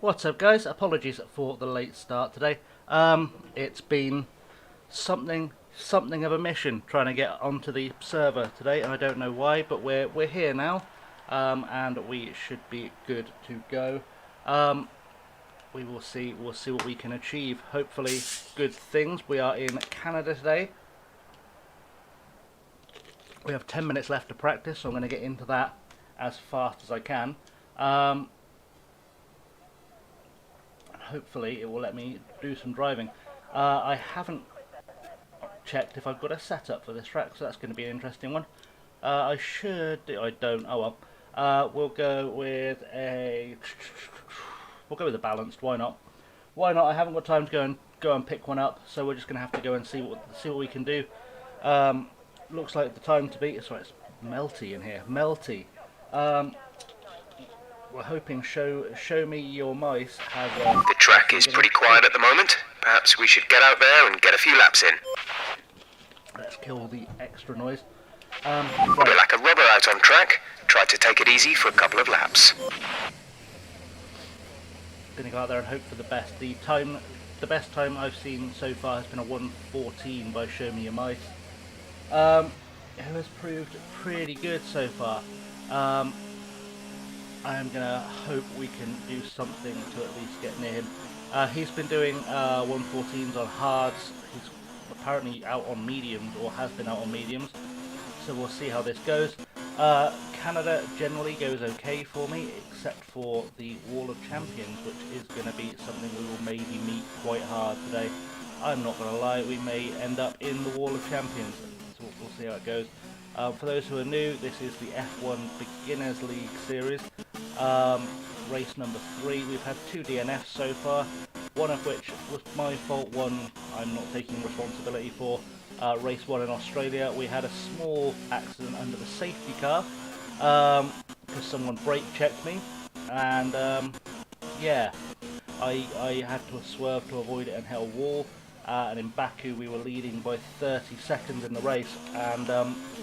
What's up, guys? Apologies for the late start today. It's been something of a mission trying to get onto the server today, and I don't know why, but we're here now, and we should be good to go. We will see. We'll see what we can achieve. Hopefully, good things. We are in Canada today. We have 10 minutes left to practice, so I'm going to get into that as fast as I can. Hopefully it will let me do some driving. I haven't checked if I've got a setup for this track, so that's going to be an interesting one. I should. I don't. Oh well. We'll go with a balanced. Why not? Why not? I haven't got time to go and pick one up, so we're just going to have to go and see what we can do. Looks like the time to beat. Sorry, it's melty in here. Melty. We're hoping show me your mice has. The track is pretty quiet at the moment. Perhaps we should get out there and get a few laps in. Let's kill the extra noise. Right. We're like a rubber out on track. Try to take it easy for a couple of laps. going to go out there and hope for the best. The best time I've seen so far has been a 1:14 by Show Me Your Mice, who has proved pretty good so far. I'm going to hope we can do something to at least get near him. He's been doing 1:14s on hards. He's apparently out on mediums, or has been out on mediums. So we'll see how this goes. Canada generally goes okay for me, except for the Wall of Champions, which is going to be something we will maybe meet quite hard today. I'm not going to lie, we may end up in the Wall of Champions, so we'll see how it goes. For those who are new, this is the F1 Beginners League Series. Race number 3, we've had 2 DNFs so far, one of which was my fault, one I'm not taking responsibility for. Race 1 in Australia, we had a small accident under the safety car, because someone brake checked me, and yeah, I had to swerve to avoid it and hit a wall. And in Baku we were leading by 30 seconds in the race, and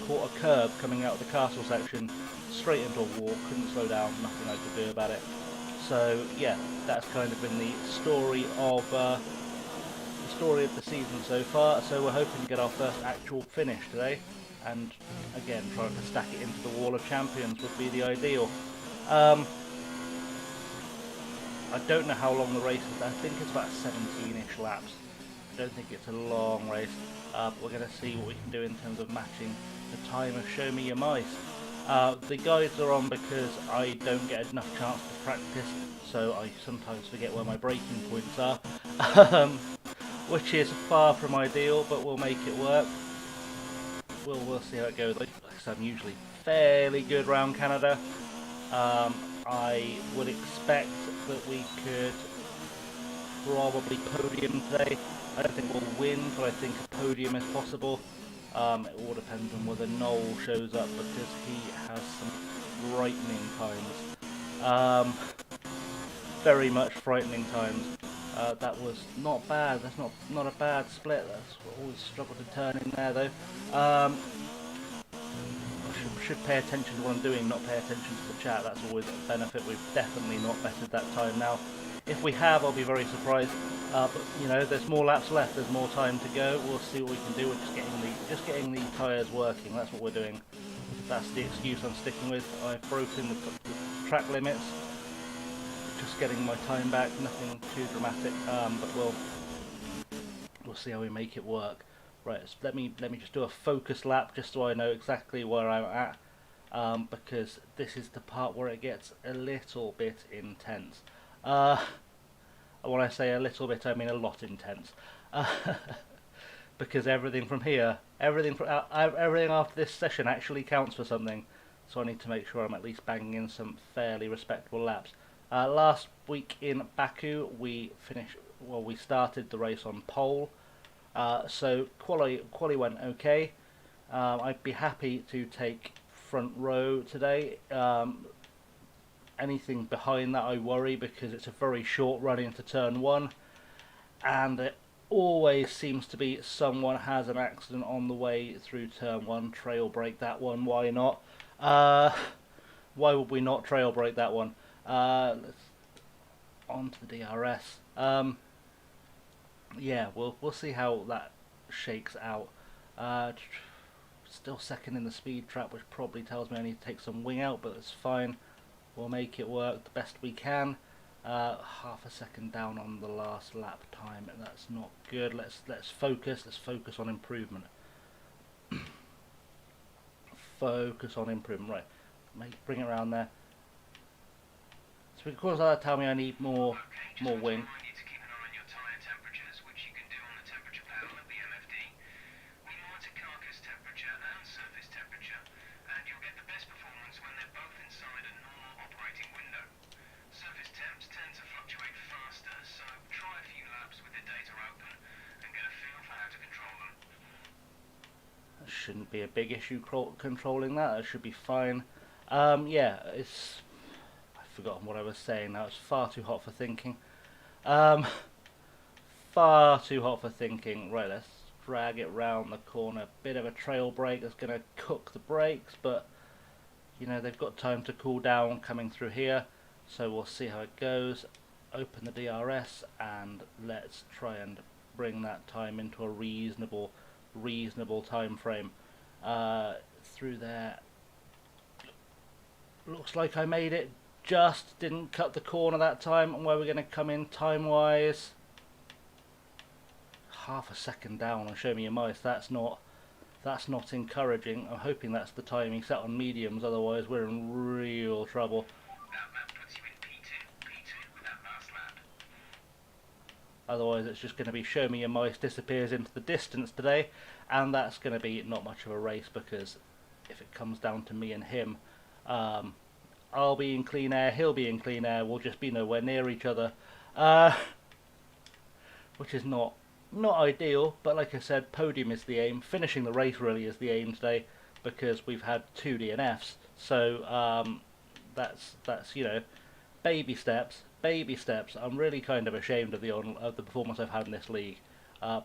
caught a curb coming out of the castle section straight into a wall, couldn't slow down, nothing I could do about it. So yeah, that's kind of been the story of the season so far. So we're hoping to get our first actual finish today, and again trying to stack it into the Wall of Champions would be the ideal. I don't know how long the race is. I think it's about 17ish laps. I don't think it's a long race, but we're going to see what we can do in terms of matching the time of Show Me Your Mice. The guides are on because I don't get enough chance to practice, so I sometimes forget where my braking points are, which is far from ideal, but we'll make it work. We'll see how it goes. Like I said, I'm usually fairly good round Canada. I would expect that we could probably podium today. I don't think we'll win, but I think a podium is possible. It all depends on whether Noel shows up, because he has some frightening times. Very much frightening times. That was not bad. That's not a bad split. That's always struggled to turn in there though. I should pay attention to what I'm doing, not pay attention to the chat. That's always a benefit. We've definitely not bettered that time now. If we have, I'll be very surprised. But you know, there's more laps left. There's more time to go. We'll see what we can do. We're just getting the tyres working. That's what we're doing. That's the excuse I'm sticking with. I've broken the track limits. Just getting my time back. Nothing too dramatic. But we'll see how we make it work. Right. So let me just do a focus lap, just so I know exactly where I'm at. Because this is the part where it gets a little bit intense. When I say a little bit, I mean a lot intense, because everything from here, everything after this session actually counts for something. So I need to make sure I'm at least banging in some fairly respectable laps. Last week in Baku, we started the race on pole, so quali went okay. I'd be happy to take front row today. Anything behind that I worry, because it's a very short run into turn 1, and it always seems to be someone has an accident on the way through turn 1. Trail break that one, why not? Why would we not trail break that one? Let's on to the DRS. Yeah, we'll see how that shakes out. Still second in the speed trap, which probably tells me I need to take some wing out, but it's fine. We'll make it work the best we can. Half a second down on the last lap time, and that's not good. Let's focus. Let's focus on improvement. Focus on improvement. Right, bring it around there. So because that tell me I need more wing. Shouldn't be a big issue controlling that. That should be fine. Yeah, I've forgotten what I was saying now. It's far too hot for thinking. Far too hot for thinking. Right, let's drag it round the corner. Bit of a trail break that's going to cook the brakes, but you know, they've got time to cool down coming through here, so we'll see how it goes. open the DRS and let's try and bring that time into a reasonable time frame. Through there, looks like I made it, just didn't cut the corner that time. And where we're going to come in time wise, half a second down on Show Me Your Mice. That's not encouraging. I'm hoping that's the timing set on mediums, otherwise we're in real trouble. Otherwise it's just going to be Show Me Your Mice disappears into the distance today, and that's going to be not much of a race, because if it comes down to me and him, I'll be in clean air, he'll be in clean air, we'll just be nowhere near each other, which is not ideal. But like I said, podium is the aim, finishing the race really is the aim today, because we've had 2 DNFs, so that's you know, baby steps. I'm really kind of ashamed of the performance I've had in this league,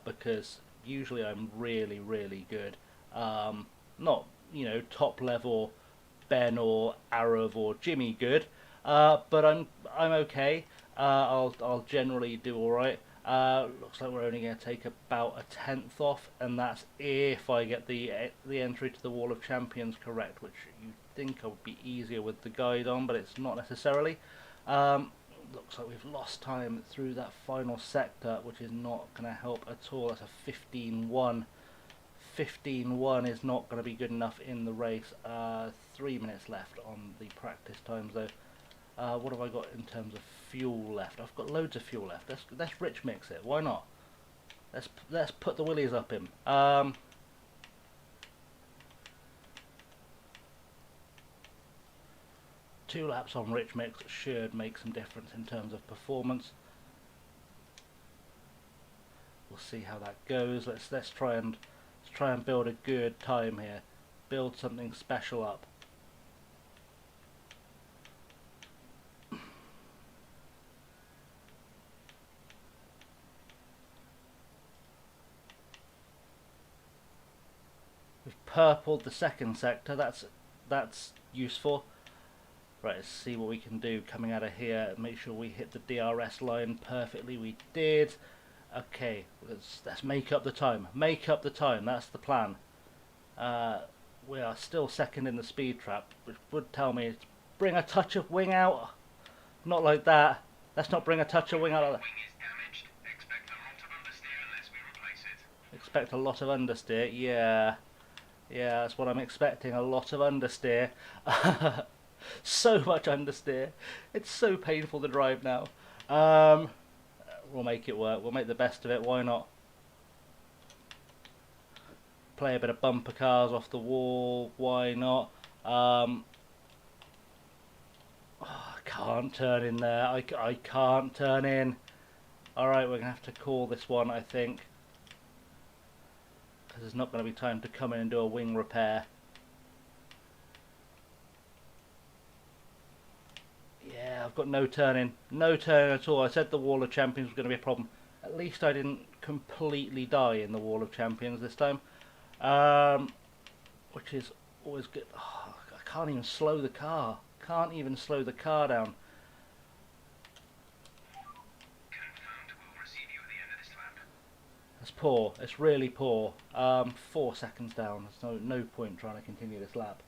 because usually I'm really good. Not, you know, top level Ben or Arav or Jimmy good, but I'm okay. I'll generally do all right. Looks like we're only going to take about a 10th off, and that's if I get the entry to the Wall of Champions correct, which you think I would be easier with the guide on, but it's not necessarily. Looks like we've lost time through that final sector, which is not going to help at all. That's a 15-1. 15-1 is not going to be good enough in the race. 3 minutes left on the practice times though. What have I got in terms of fuel left? I've got loads of fuel left. Let's rich mix it. Why not? Let's put the willies up him. 2 laps on rich mix should make some difference in terms of performance. We'll see how that goes. Let's try and build a good time here. Build something special up. We've purpled the second sector. That's useful. Right, let's see what we can do coming out of here. Make sure we hit the DRS line perfectly. We did. Okay, let's make up the time. Make up the time. That's the plan. We are still second in the speed trap, which would tell me to bring a touch of wing out. Not like that. Let's not bring a touch of wing out. Expect a lot of understeer. Yeah, that's what I'm expecting. A lot of understeer. So much understeer. It's so painful to drive now. We'll make it work. We'll make the best of it. Why not? Play a bit of bumper cars off the wall. Why not? I can't turn in there. I can't turn in. Alright, we're going to have to call this one, I think, because there's not going to be time to come in and do a wing repair. Yeah, I've got no turning at all. I said the Wall of Champions was going to be a problem. At least I didn't completely die in the Wall of Champions this time, which is always good. Oh, I can't even slow the car. Can't even slow the car down. That's poor. It's really poor. 4 seconds down. There's no point trying to continue this lap.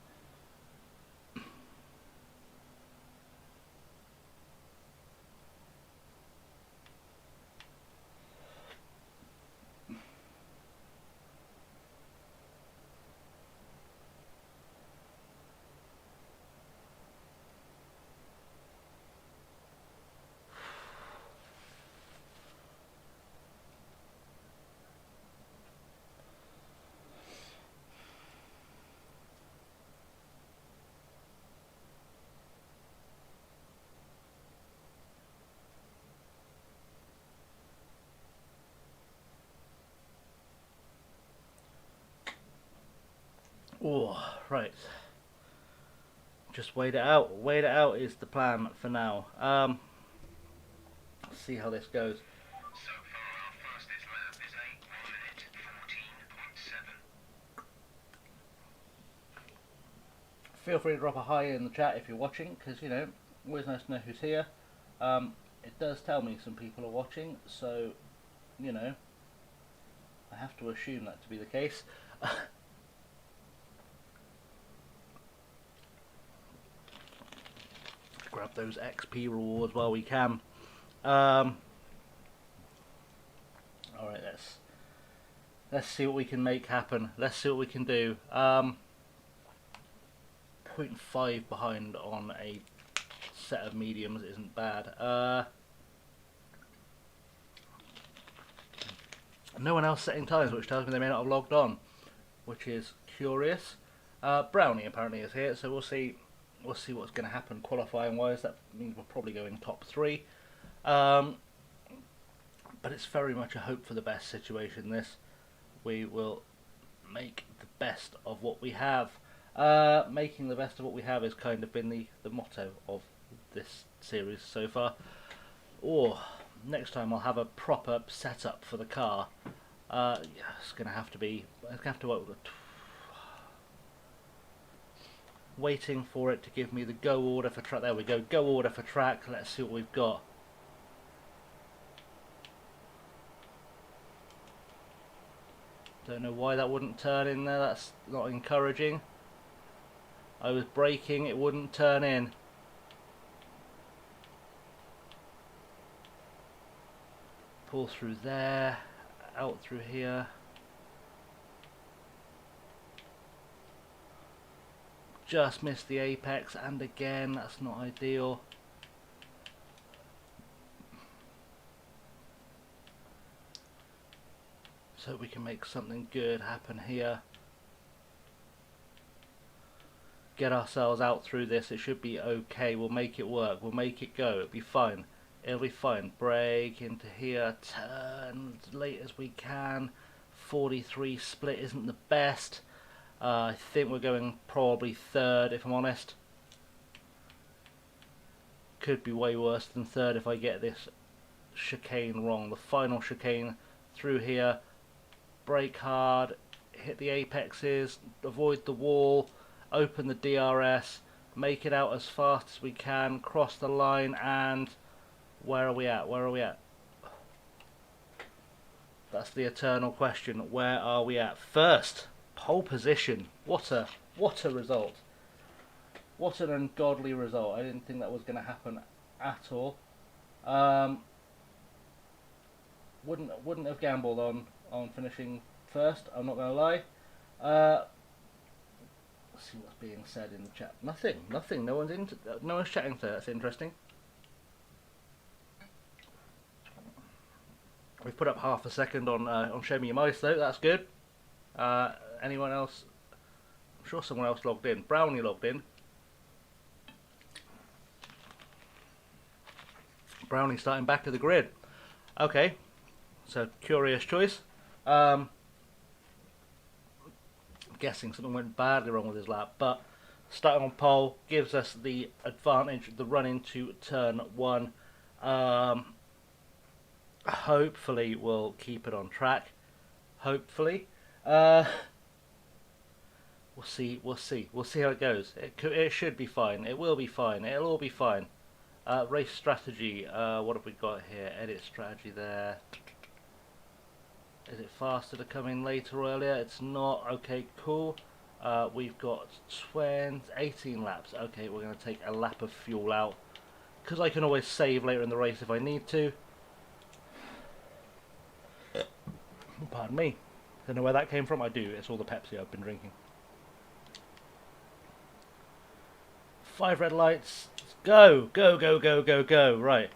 Oh, right. Just wait it out. Wait it out is the plan for now. Let's see how this goes. So far, our fastest lap is a 1 minute 14.7. Feel free to drop a hi in the chat if you're watching, because, you know, always nice to know who's here. it does tell me some people are watching, so, you know, I have to assume that to be the case. Grab those XP rewards while we can. Alright, let's see what we can make happen. Let's see what we can do. 0.5 behind on a set of mediums isn't bad. No one else setting times, which tells me they may not have logged on, which is curious. Brownie apparently is here, so we'll see what's going to happen qualifying wise. That means we're probably going top 3. But it's very much a hope for the best situation. This, we will make the best of what we have. Making the best of what we have has kind of been the motto of this series so far. Next time I'll have a proper setup for the car. Yeah, it's gonna have to be. I'm gonna have to waiting for it to give me the go order for track. There we go. Go order for track. Let's see what we've got. Don't know why that wouldn't turn in there. That's not encouraging. I was braking, it wouldn't turn in. Pull through there, out through here. Just missed the apex, and again, that's not ideal. So we can make something good happen here. Get ourselves out through this. It should be okay. We'll make it work. We'll make it go. It'll be fine. It'll be fine. Brake into here. Turn as late as we can. 43 split isn't the best. I think we're going probably third, if I'm honest. Could be way worse than third if I get this chicane wrong. The final chicane through here. Brake hard. Hit the apexes. Avoid the wall. Open the DRS, make it out as fast as we can, cross the line, and where are we at? Where are we at? That's the eternal question. Where are we at? First, pole position. What a result. What an ungodly result. I didn't think that was going to happen at all. Wouldn't have gambled on finishing first, I'm not going to lie. Let's see what's being said in the chat. Nothing. No one's chatting, so that's interesting. We've put up half a second on Show Me Your Mice though. That's good. Anyone else? I'm sure someone else logged in. Brownie logged in. Brownie starting back of the grid. Okay, so curious choice. Guessing something went badly wrong with his lap, but starting on pole gives us the advantage of the run into turn 1. Hopefully we'll keep it on track. Hopefully. We'll see how it goes. It should be fine. It will be fine. It'll all be fine. Race strategy. What have we got here? Edit strategy there. Is it faster to come in later or earlier? It's not. Okay, cool. We've got 18 laps. Okay, we're going to take a lap of fuel out, because I can always save later in the race if I need to. Pardon me. Don't know where that came from. I do. It's all the Pepsi I've been drinking. 5 red lights. Go! Go, go, go, go, go. Right.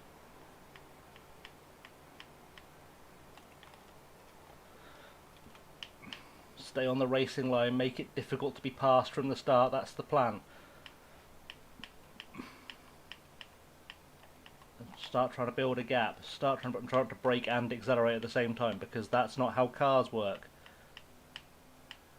Stay on the racing line, make it difficult to be passed from the start. That's the plan. Start trying to build a gap. Start trying to brake and accelerate at the same time, because that's not how cars work.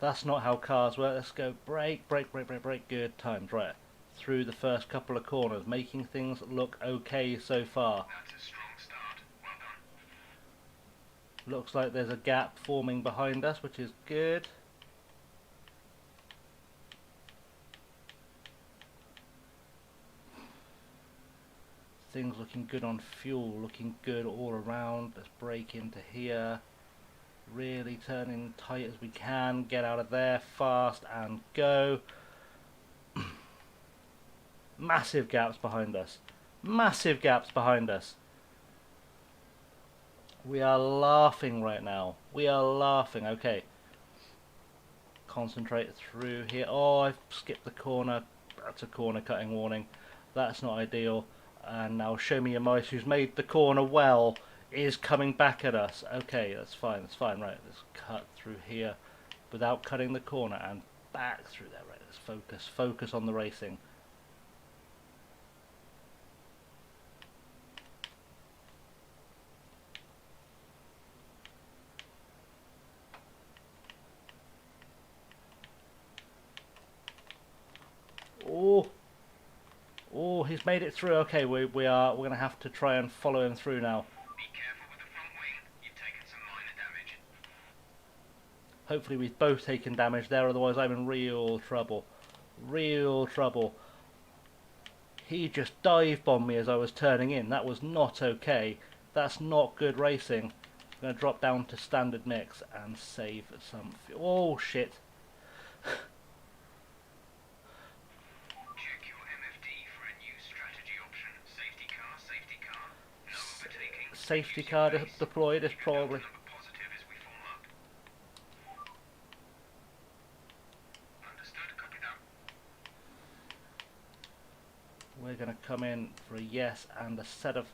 That's not how cars work. Let's go brake, brake, brake, brake, brake. Good times, right. Through the first couple of corners, making things look okay so far. That's a strong start. Well done. Looks like there's a gap forming behind us, which is good. Things looking good on fuel, looking good all around. Let's brake into here. Really turning tight as we can. Get out of there fast and go. Massive gaps behind us. Massive gaps behind us. We are laughing right now. We are laughing. Okay. Concentrate through here. Oh, I've skipped the corner. That's a corner cutting warning. That's not ideal. And now show me your mice, who's made the corner well, is coming back at us. Okay, that's fine. That's fine. Right, let's cut through here without cutting the corner and back through there. Right, let's focus. Focus on the racing. Oh, oh, he's made it through. Okay, we're gonna have to try and follow him through now. Be careful with the front wing. You've taken some minor damage. Hopefully we've both taken damage there, otherwise I'm in real trouble. Real trouble. He just dive bombed me as I was turning in. That was not okay. That's not good racing. I'm going to drop down to standard mix and save some fuel. Oh shit. Check your MFD for a new strategy option. Safety car, safety car. No overtaking. Safety car deployed is probably... Positive as we form up. Understood, copy that. We're going to come in for a yes and a set of...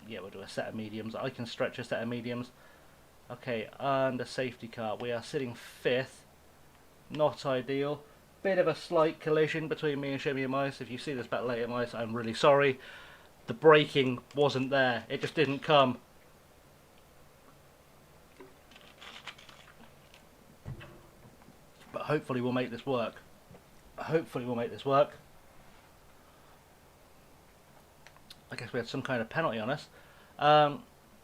Yeah, we'll do a set of mediums. I can stretch a set of mediums. Okay, and a safety car. We are sitting 5th. Not ideal. Bit of a slight collision between me and Show Me Your Mice. If you see this back later, Mice, I'm really sorry. The braking wasn't there. It just didn't come. But hopefully we'll make this work. Hopefully we'll make this work. I guess we had some kind of penalty on us.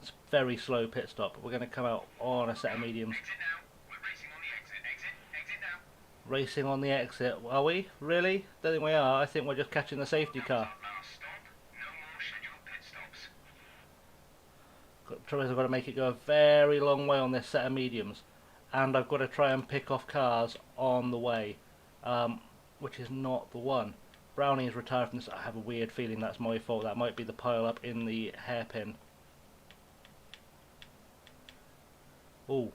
It's a very slow pit stop. We're going to come out on a set of mediums. Exit now. We're racing on the exit. Exit now. Racing on the exit. Are we? Really? Don't think we are. I think we're just catching the safety car. Last stop. No more scheduled pit stops. Trouble is I've got to make it go a very long way on this set of mediums. And I've got to try and pick off cars on the way. Which is not the one. Brownie is retired from this. I have a weird feeling that's my fault. That might be the pile up in the hairpin. Oh,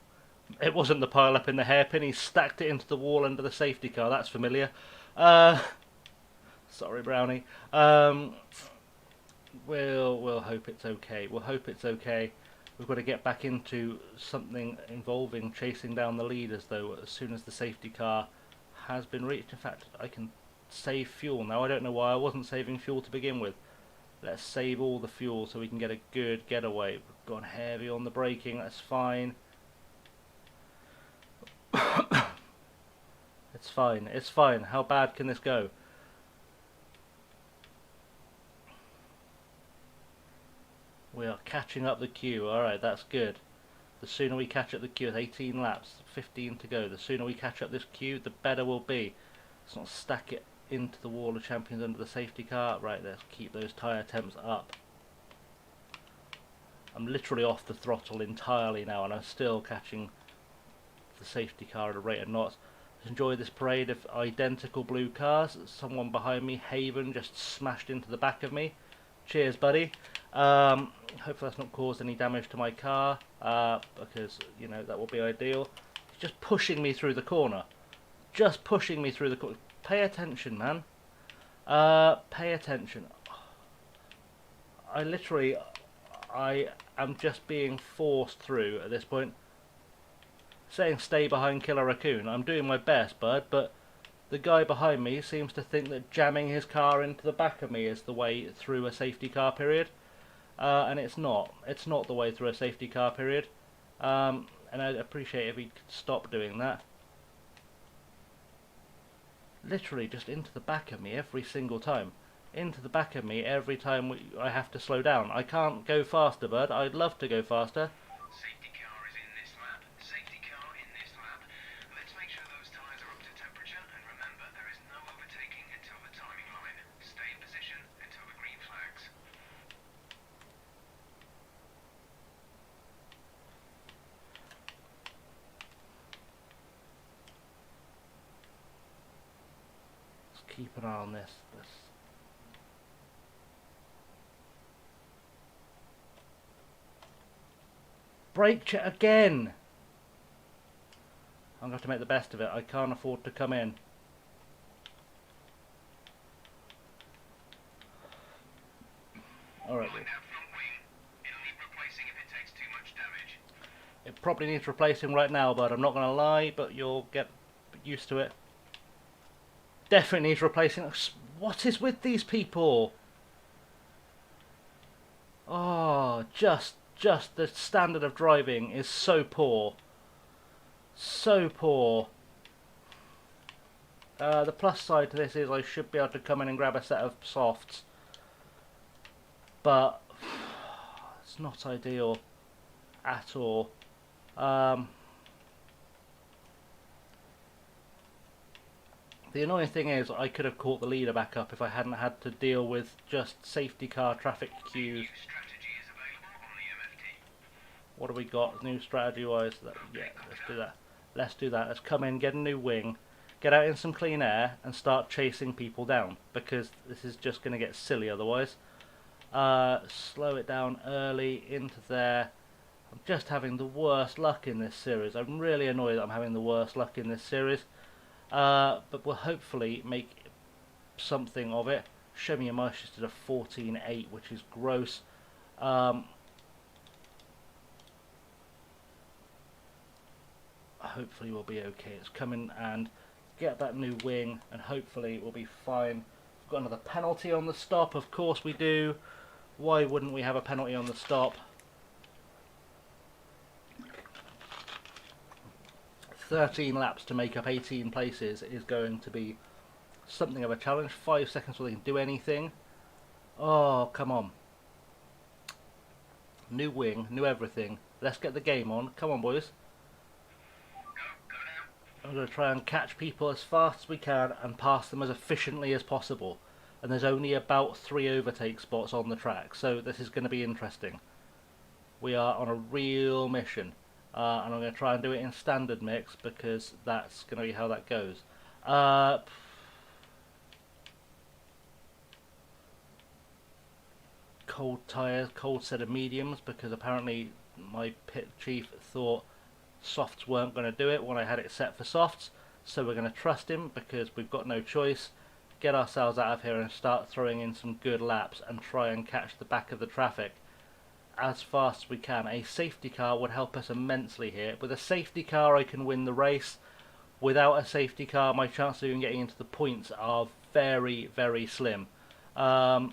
it wasn't the pile up in the hairpin. He stacked it into the wall under the safety car. That's familiar. Sorry, Brownie. We'll hope it's okay. We'll hope it's okay. We've got to get back into something involving chasing down the leaders, though, as soon as the safety car has been reached. In fact, I can save fuel now. I don't know why I wasn't saving fuel to begin with. Let's save all the fuel so we can get a good getaway. We've gone heavy on the braking. That's fine. It's fine. It's fine. How bad can this go? We are catching up the queue. Alright, that's good. The sooner we catch up the queue, it's 18 laps, 15 to go. The sooner we catch up this queue, the better we'll be. Let's not stack it into the wall of champions under the safety car. Right, let's keep those tyre temps up. I'm literally off the throttle entirely now, and I'm still catching the safety car at a rate of knots. Let's enjoy this parade of identical blue cars. Someone behind me, Haven, just smashed into the back of me. Cheers, buddy. Hopefully that's not caused any damage to my car, because, you know, that will be ideal. He's just pushing me through the corner. Just pushing me through the corner. Pay attention, man. Pay attention. I am just being forced through at this point. Saying stay behind, kill a raccoon. I'm doing my best, bud, but the guy behind me seems to think that jamming his car into the back of me is the way through a safety car period. And it's not. It's not the way through a safety car period. And I'd appreciate if he could stop doing that. Literally just into the back of me every single time. Into the back of me every time I have to slow down. I can't go faster, bud. I'd love to go faster. Safety car is in this lap. Safety car in this lap. Let's make sure those tyres are up to temperature, and remember, there is no overtaking until the timing line. Stay in position until the green flags. keep an eye on this. Brake check again! I'm going to have to make the best of it. I can't afford to come in. Alright. Mind that front wing. It'll need replacing if it takes too much damage. It probably needs replacing right now, but I'm not going to lie, but you'll get used to it. Definitely needs replacing. What is with these people? Oh, just the standard of driving is so poor. So poor. The plus side to this is I should be able to come in and grab a set of softs. But it's not ideal at all. The annoying thing is I could have caught the leader back up if I hadn't had to deal with just safety car traffic queues. Strategy is available on the MFT. What do we got new strategy wise? Yeah, let's do that. Let's do that. Let's come in, get a new wing, get out in some clean air and start chasing people down, because this is just going to get silly otherwise. Slow it down early into there. I'm just having the worst luck in this series. I'm really annoyed that I'm having the worst luck in this series. But we'll hopefully make something of it. Show me your mice just did a 14.8, which is gross. Hopefully we'll be okay. Let's come in and get that new wing, and hopefully we'll be fine. We've got another penalty on the stop. Of course we do. Why wouldn't we have a penalty on the stop? 13 laps to make up 18 places is going to be something of a challenge. 5 seconds before they can do anything. Oh, come on. New wing, new everything. Let's get the game on. Come on, boys. I'm going to try and catch people as fast as we can and pass them as efficiently as possible. And there's only about 3 overtake spots on the track, so this is going to be interesting. We are on a real mission. And I'm going to try and do it in standard mix, because that's going to be how that goes. Cold tyres, cold set of mediums, because apparently my pit chief thought softs weren't going to do it when I had it set for softs. So we're going to trust him, because we've got no choice. Get ourselves out of here and start throwing in some good laps and try and catch the back of the traffic as fast as we can. A safety car would help us immensely here. With a safety car I can win the race. Without a safety car my chances of even getting into the points are very, very slim. Because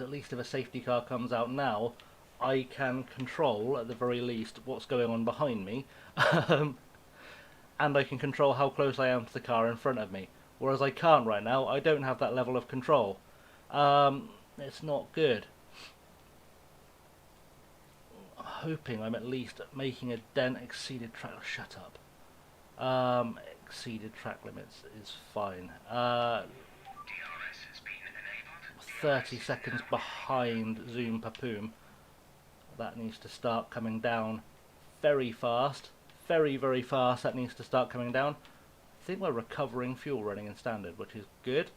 at least if a safety car comes out now, I can control at the very least what's going on behind me. And I can control how close I am to the car in front of me. Whereas I can't right now. I don't have that level of control. It's not good. I'm hoping I'm at least making a dent. Exceeded track. Shut up. Exceeded track limits is fine. 30 seconds behind Zoom Papoom. That needs to start coming down very fast. Very, very fast. That needs to start coming down. I think we're recovering fuel running in standard, which is good.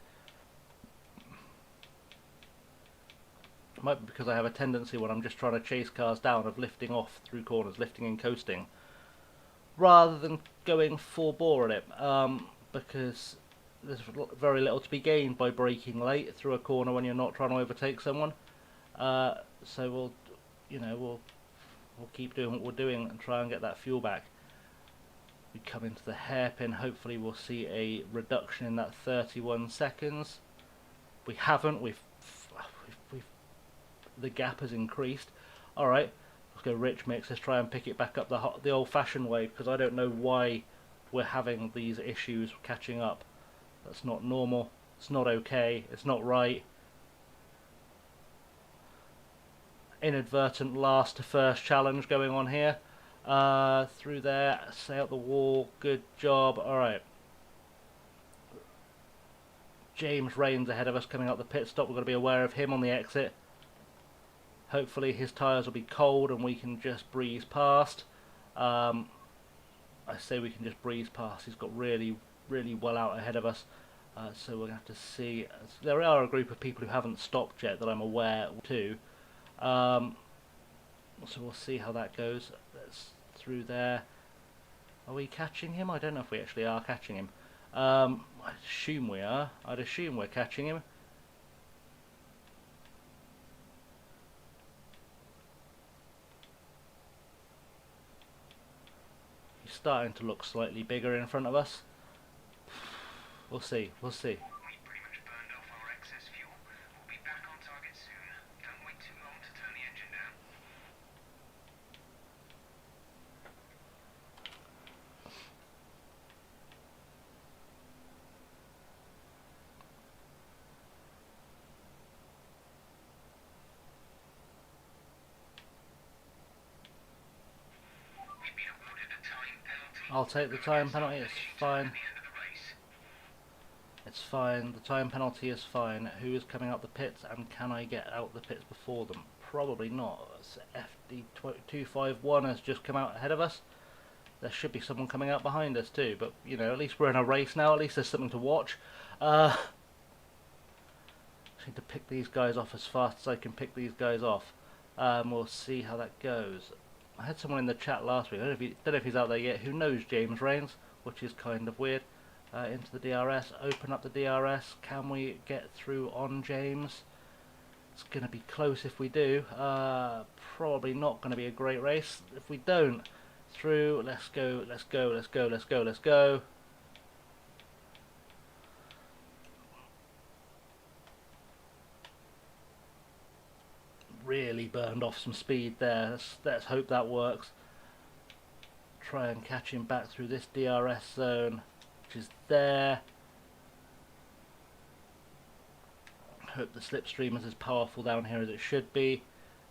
Might be because I have a tendency when I'm just trying to chase cars down of lifting off through corners, lifting and coasting, rather than going full bore at it, because there's very little to be gained by braking late through a corner when you're not trying to overtake someone. So we'll keep doing what we're doing and try and get that fuel back. We come into the hairpin. Hopefully we'll see a reduction in that 31 seconds. We haven't. The gap has increased. Alright, let's go rich mix. Let's try and pick it back up the old-fashioned way, because I don't know why we're having these issues catching up. That's not normal. It's not okay. It's not right. Inadvertent last to first challenge going on here. Through there, stay out the wall. Good job. Alright. James Rains ahead of us coming up the pit stop. We've got to be aware of him on the exit. Hopefully his tyres will be cold and we can just breeze past. I say we can just breeze past. He's got really, really well out ahead of us. So we're going to have to see. There are a group of people who haven't stopped yet that I'm aware too. So we'll see how that goes. That's through there. Are we catching him? I don't know if we actually are catching him. I assume we are. I'd assume we're catching him. He's starting to look slightly bigger in front of us. We'll see. We'll see. We pretty much burned off our excess fuel. We'll be back on target soon. Don't wait too long to turn the engine down. We've been awarded a time penalty. I'll take the time penalty. It's fine. At the end of the race. It's fine. The time penalty is fine. Who is coming out the pits, and can I get out the pits before them? Probably not. FD251 has just come out ahead of us. There should be someone coming out behind us too, but you know, at least we're in a race now. At least there's something to watch. Just need to pick these guys off as fast as I can pick these guys off. We'll see how that goes. I had someone in the chat last week. I don't know if he's out there yet. Who knows James Rains, which is kind of weird. Into the DRS. Open up the DRS. Can we get through on James? It's going to be close if we do. Probably not going to be a great race if we don't. Through. Let's go. Let's go. Let's go. Let's go. Let's go. Really burned off some speed there. Let's hope that works. Try and catch him back through this DRS zone, which is there. Hope the slipstream is as powerful down here as it should be.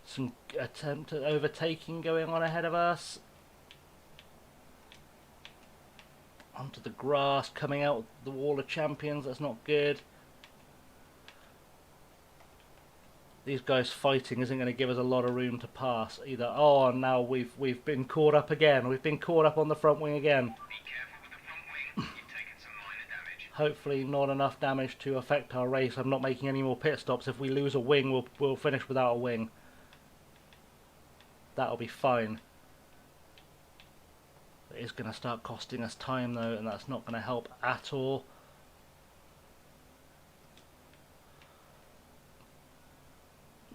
Some attempt at overtaking going on ahead of us. Onto the grass, coming out the wall of champions. That's not good. These guys fighting isn't going to give us a lot of room to pass either. Oh, now we've been caught up again. We've been caught up on the front wing again. Be careful with the front wing. You've taken some minor damage. Hopefully not enough damage to affect our race. I'm not making any more pit stops. If we lose a wing, we'll finish without a wing. That'll be fine. It is going to start costing us time though, and that's not going to help at all.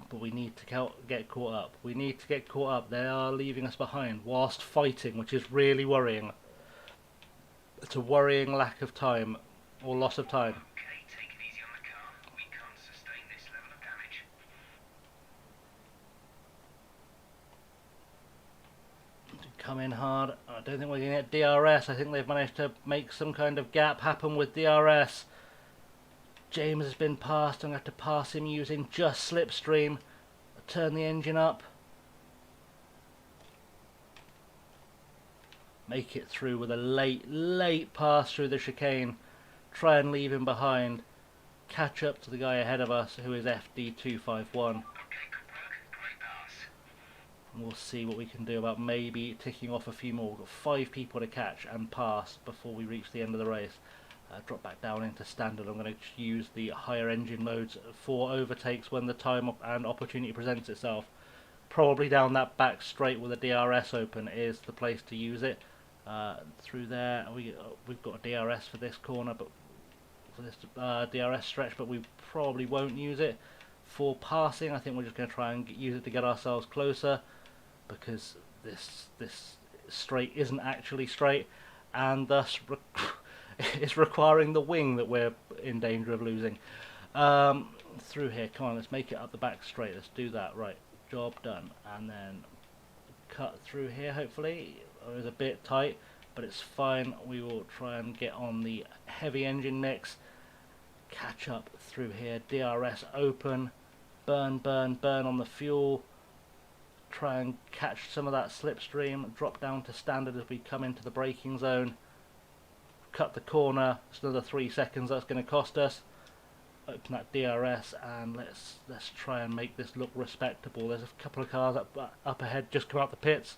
But we need to get caught up. We need to get caught up. They are leaving us behind whilst fighting, which is really worrying. It's a worrying lack of time, or loss of time. Okay, take it easy on the car. We can't sustain this level of damage. Come in hard. I don't think we're going to get DRS. I think they've managed to make some kind of gap happen with DRS. James has been passed. I'm going to have to pass him using just slipstream. Turn the engine up. Make it through with a late pass through the chicane. Try and leave him behind. Catch up to the guy ahead of us who is FD251. Okay, good work. Great pass. And we'll see what we can do about maybe ticking off a few more. We've got 5 people to catch and pass before we reach the end of the race. Drop back down into standard. I'm going to use the higher engine modes for overtakes when the time and opportunity presents itself. Probably down that back straight with a DRS open is the place to use it. Through there, we've got a DRS for this corner, but for this DRS stretch, but we probably won't use it for passing. I think we're just going to try and use it to get ourselves closer, because this straight isn't actually straight, and thus it's requiring the wing that we're in danger of losing. Through here, come on, let's make it up the back straight. Let's do that. Right, job done. And then cut through here, hopefully. It was a bit tight, but it's fine. We will try and get on the heavy engine mix. Catch up through here. DRS open. Burn on the fuel. Try and catch some of that slipstream. Drop down to standard as we come into the braking zone. Cut the corner. It's another 3 seconds that's going to cost us. Open that DRS and let's try and make this look respectable. There's a couple of cars up ahead just come out the pits.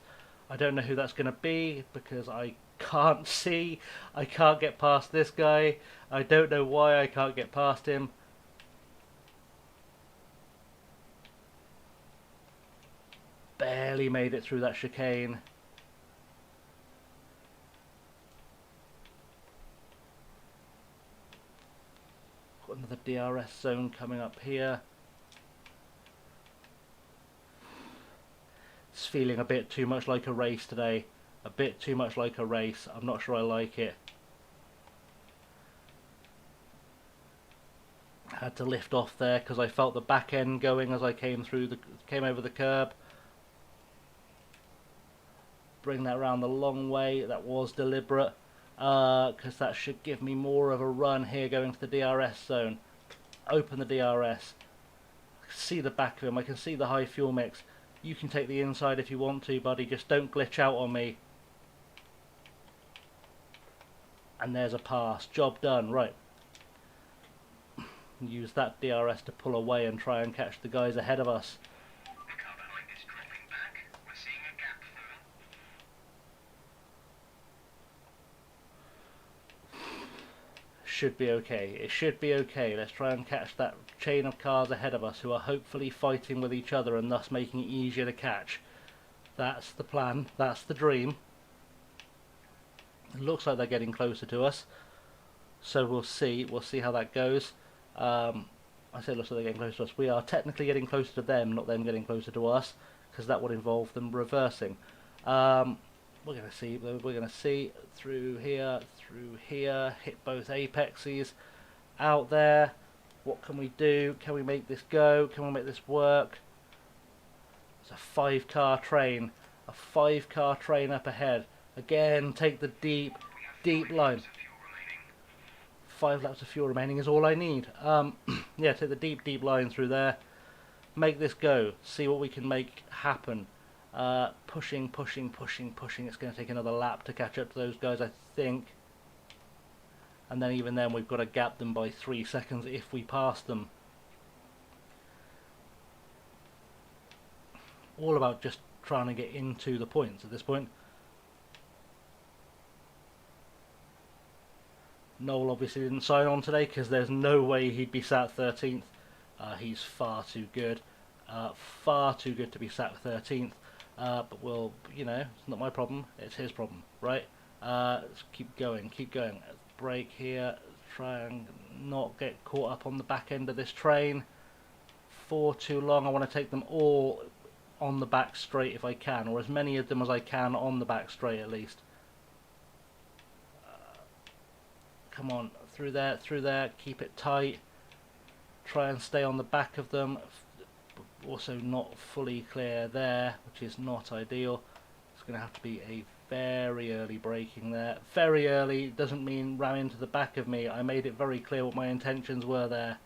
I don't know who that's going to be because I can't see. I can't get past this guy. I don't know why I can't get past him. Barely made it through that chicane. Got another DRS zone coming up here. It's feeling a bit too much like a race today. A bit too much like a race. I'm not sure I like it. Had to lift off there because I felt the back end going as I came over the curb. Bring that around the long way. That was deliberate because that should give me more of a run here going to the DRS zone. Open the DRS. See the back of him. I can see the high fuel mix. You can take the inside if you want to, buddy. Just don't glitch out on me. And there's a pass. Job done. Right. Use that DRS to pull away and try and catch the guys ahead of us. The car behind is dropping back. We're seeing a gap through. Should be okay. It should be okay. Let's try and catch that chain of cars ahead of us who are hopefully fighting with each other and thus making it easier to catch. That's the plan. That's the dream. It looks like they're getting closer to us. So we'll see. We'll see how that goes. I say it looks like they're getting closer to us. We are technically getting closer to them, not them getting closer to us, because that would involve them reversing. We're going to see. We're going to see through here, hit both apexes out there. What can we do? Can we make this go? Can we make this work? It's a 5-car train. A 5-car train up ahead. Again, take the deep line. 5 laps of fuel remaining is all I need. Yeah, take the deep line through there. Make this go. See what we can make happen. Pushing. It's going to take another lap to catch up to those guys, I think. And then even then, we've got to gap them by 3 seconds if we pass them. All about just trying to get into the points at this point. Noel obviously didn't sign on today because there's no way he'd be sat 13th. He's far too good. Far too good to be sat 13th. But we'll, you know, it's not my problem. It's his problem, right? Let's keep going. Brake here. Try and not get caught up on the back end of this train for too long. I want to take them all on the back straight if I can, or as many of them as I can on the back straight at least. Come on, through there, keep it tight. Try and stay on the back of them. Also not fully clear there, which is not ideal. It's going to have to be a very early braking there. Very early doesn't mean ram into the back of me. I made it very clear what my intentions were there.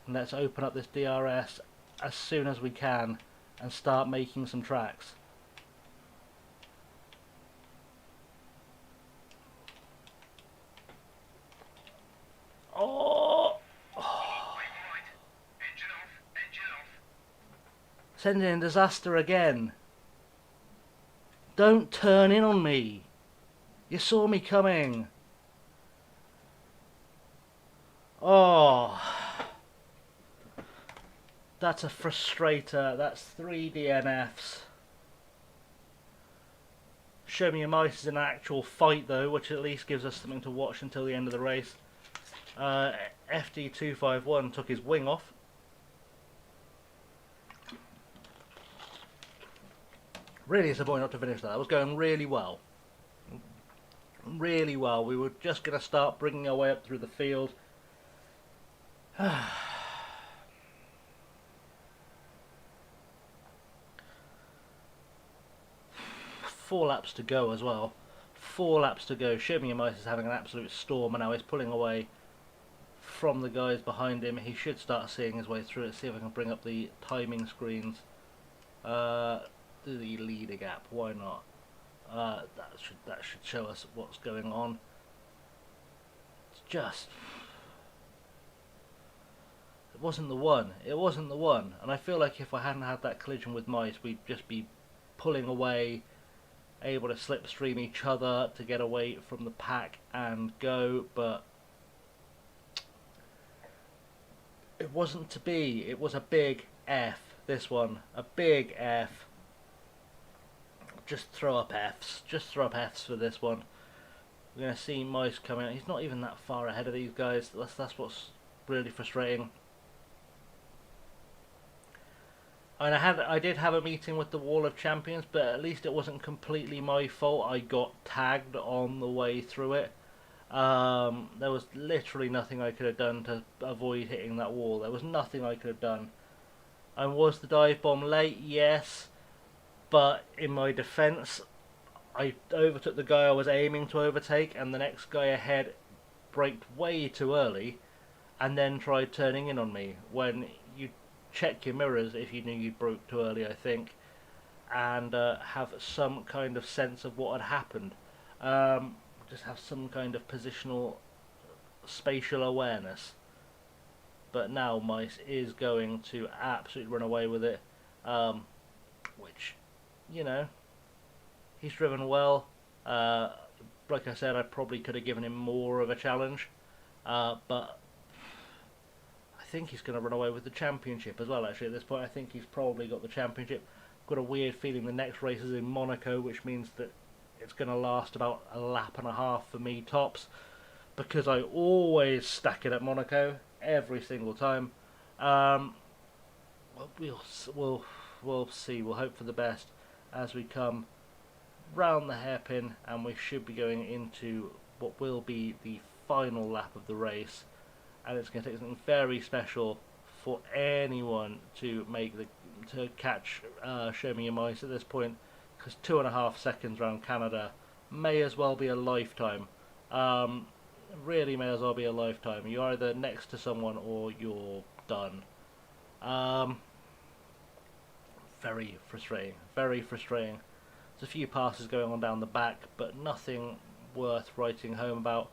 And let's open up this DRS as soon as we can and start making some tracks. Sending in disaster again. Don't turn in on me. You saw me coming. Oh. That's a frustrator. That's 3 DNFs. Show Me Your Mice is an actual fight though, which at least gives us something to watch until the end of the race. FD251 took his wing off. Really disappointing not to finish that. That was going really well. Really well. We were just going to start bringing our way up through the field. 4 laps to go as well. 4 laps to go. Show Me Your Mice is having an absolute storm and now he's pulling away from the guys behind him. He should start seeing his way through it. See if I can bring up the timing screens. Do the leader gap, why not? That should show us what's going on. It's just, it wasn't the one. And I feel like if I hadn't had that collision with Mice, we'd just be pulling away able to slipstream each other to get away from the pack and go, but it wasn't to be. It was a big F, this one. A big F. Just throw up Fs. Just throw up Fs for this one. We're going to see Mice coming out. He's not even that far ahead of these guys. That's what's really frustrating. And I did have a meeting with the Wall of Champions, but at least it wasn't completely my fault. I got tagged on the way through it. There was literally nothing I could have done to avoid hitting that wall. There was nothing I could have done. And was the dive bomb late? Yes. But in my defence, I overtook the guy I was aiming to overtake, and the next guy ahead braked way too early and then tried turning in on me. When you check your mirrors if you knew you broke too early, I think, and have some kind of sense of what had happened. Just have some kind of positional, spatial awareness. But now Mice is going to absolutely run away with it, which, you know, he's driven well. Like I said, I probably could have given him more of a challenge, but I think he's going to run away with the championship as well, actually. At this point, I think he's probably got the championship. I've got a weird feeling the next race is in Monaco, which means that it's going to last about a lap and a half for me tops, because I always stack it at Monaco every single time. We'll see. We'll hope for the best as we come round the hairpin, and we should be going into what will be the final lap of the race. And it's going to take something very special for anyone to catch Show Me Your Mice at this point, because 2.5 seconds around Canada may as well be a lifetime. Really may as well be a lifetime. You're either next to someone or you're done. Very frustrating. Very frustrating. There's a few passes going on down the back, but nothing worth writing home about.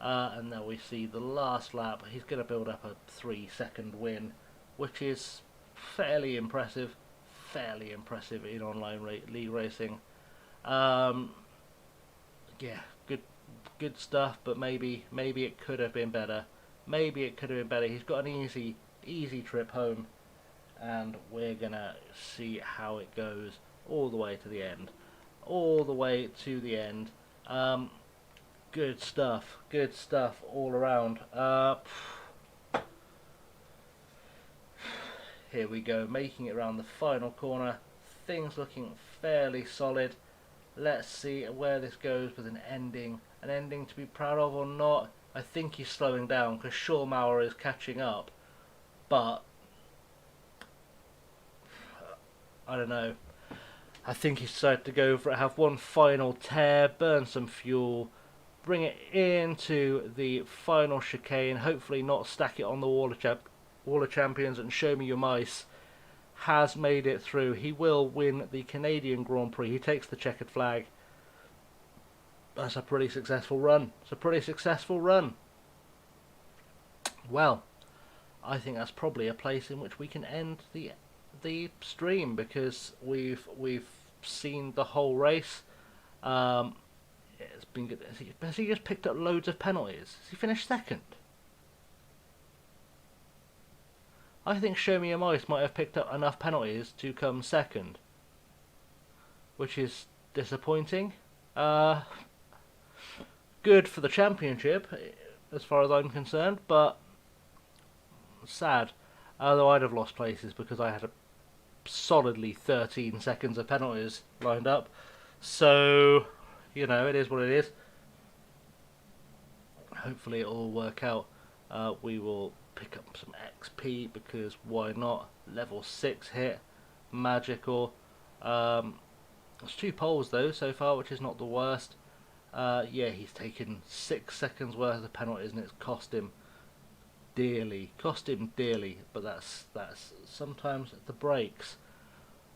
And now we see the last lap. He's going to build up a 3-second win, which is fairly impressive. Fairly impressive in online league racing. Yeah, good stuff. But maybe it could have been better. Maybe it could have been better. He's got an easy trip home, and we're gonna see how it goes all the way to the end. All the way to the end. Good stuff all around. Here we go, making it around the final corner. Things looking fairly solid. Let's see where this goes with an ending to be proud of or not. I think he's slowing down because Schurmauer is catching up, but I don't know. I think he's decided to go for it, have one final tear, burn some fuel, bring it into the final chicane, hopefully not stack it on the Wall of Champions, and Show Me Your Mice has made it through. He will win the Canadian Grand Prix. He takes the checkered flag. That's a pretty successful run. It's a pretty successful run. Well, I think that's probably a place in which we can end the stream, because we've seen the whole race. It's been good. Has he just picked up loads of penalties? Has he finished second? I think Show Me Your Mice might have picked up enough penalties to come second, which is disappointing. Good for the championship, as far as I'm concerned, but sad. Although I'd have lost places because I had a solidly 13 seconds of penalties lined up. So, you know, it is what it is. Hopefully it'll all work out. We will pick up some XP, because why not? Level 6 hit. Magical. There's 2 poles though so far, which is not the worst. Yeah, he's taken 6 seconds worth of penalties, and it's cost him dearly. But that's sometimes the breaks.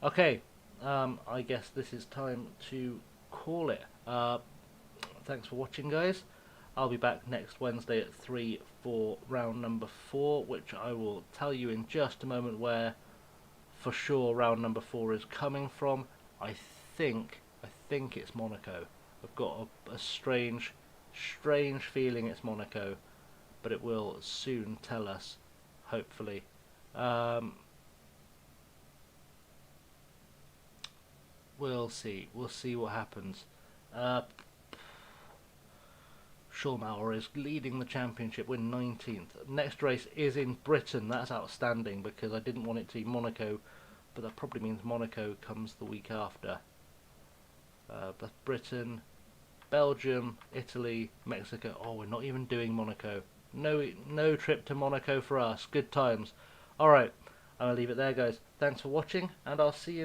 Okay, I guess this is time to call it. Thanks for watching, guys. I'll be back next Wednesday at 3 for round number 4, which I will tell you in just a moment where for sure round number 4 is coming from. I think think it's Monaco. I've got a strange feeling it's Monaco, but it will soon tell us, hopefully. We'll see. We'll see what happens. Schulmauer is leading the championship. We're 19th. Next race is in Britain. That's outstanding because I didn't want it to be Monaco, but that probably means Monaco comes the week after. But Britain, Belgium, Italy, Mexico. Oh, we're not even doing Monaco. No trip to Monaco for us. Good times. Alright, I'm going to leave it there, guys. Thanks for watching, and I'll see you next